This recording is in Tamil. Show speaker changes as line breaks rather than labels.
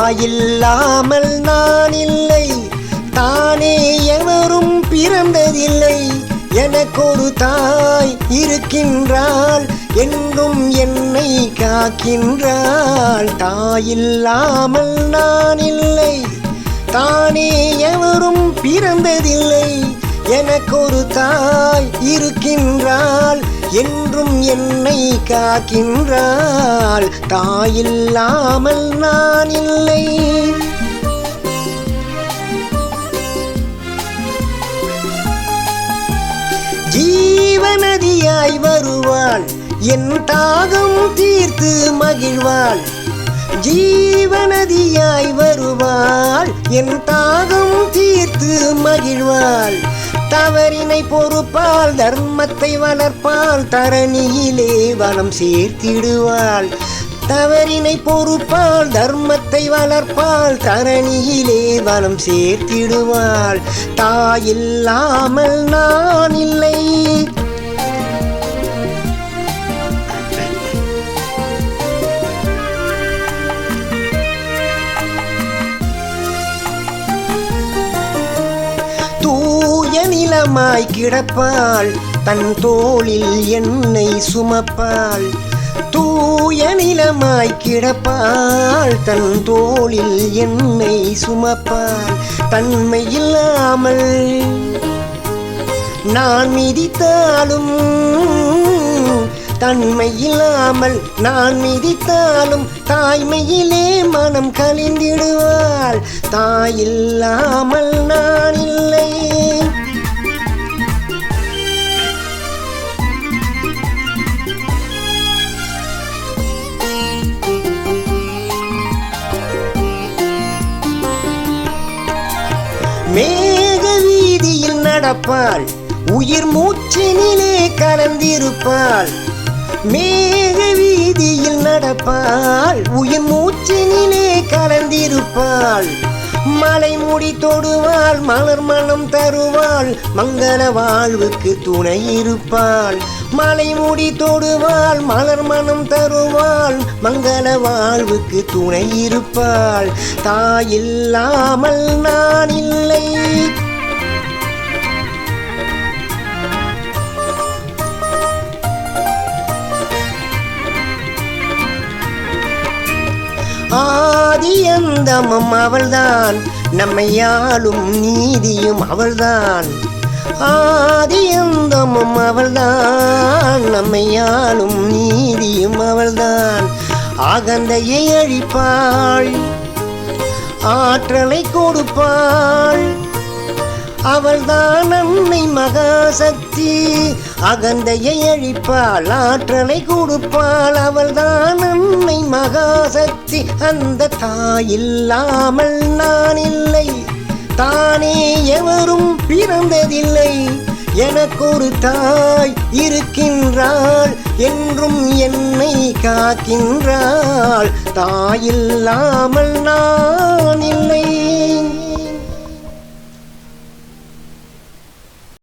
தாயில்லாமல் நான் இல்லை, தானே எவரும் பிறந்ததில்லை. எனக்கொரு தாய் இருக்கின்றாள், என்றும் என்னை காக்கின்றாள். தாயில்லாமல் நான் இல்லை, தானே எவரும் பிறந்ததில்லை. எனக்கொரு தாய் இருக்கின்றாள், என்றும் என்னை காக்கின்றாள். தாயில்லாமல் நான் இல்லை. ஜீவநதியாய் வருவாள், என் தாகம் தீர்த்து மகிழ்வாள். ஜீவநதியாய் வருவாள், என் தாகம் தீர்த்து மகிழ்வாள். தவறினை பொறுப்பாள், தர்மத்தை வளர்ப்பாள், தரணியிலே வளம் சேர்த்திடுவாள். தவறினை பொறுப்பாள், தர்மத்தை வளர்ப்பாள், தரணியிலே வளம் சேர்த்திடுவாள். தாயில்லாமல் நான் இல்லை. தூய நிலமாய் கிடப்பாள், தன் தோளில் என்னை சுமப்பாள். தூய நிலமாய் கிடப்பாள், தன் தோளில் என்னை சுமப்பாள். தன்மையில்லாமல் நான் மிதித்தாலும், தன்மையில்லாமல் நான் மிதித்தாலும், தாய்மையிலே மனம் கலிந்திடுவாள். தாயில்லாமல் நான் இல்லை. மேக வீதியில் நடப்பாள், உயிர் மூச்சினிலே கலந்திருப்பாள். மேக வீதியில் நடப்பாள், உயிர் மூச்சினிலே கலந்திருப்பாள். மலை முடி தொடுவாள், மலர் மனம் தருவாள், மங்கள வாழ்வுக்கு துணை இருப்பாள். மலை முடி தொடுவாள், மலர் மனம் தருவாள், மங்கள வாழ்வுக்கு துணை இருப்பாள். தாயில்லாமல் நான் இல்லை. ஆதி அந்தமும் அவள்தான், நம்மை ஆளும் நீதியும் அவள்தான். ஆதி அந்தமும் அவள்தான், நம்மை ஆளும் நீதியும் அவள்தான். அகந்தையை அழிப்பாள், ஆற்றலை கொடுப்பாள். அவள்தான் அன்னை மகாசக்தி. அகந்தையை அழிப்பாள், ஆற்றலை கொடுப்பாள். அவள்தான் அன்னை மகாசக்தி. அந்த தாயில்லாமல் நான் இல்லை, தானே எவரும் பிறந்ததில்லை. எனக்கொரு தாய் இருக்கின்றாள், என்றும் என்னை காக்கின்றாள். தாயில்லாமல் நான் இல்லை.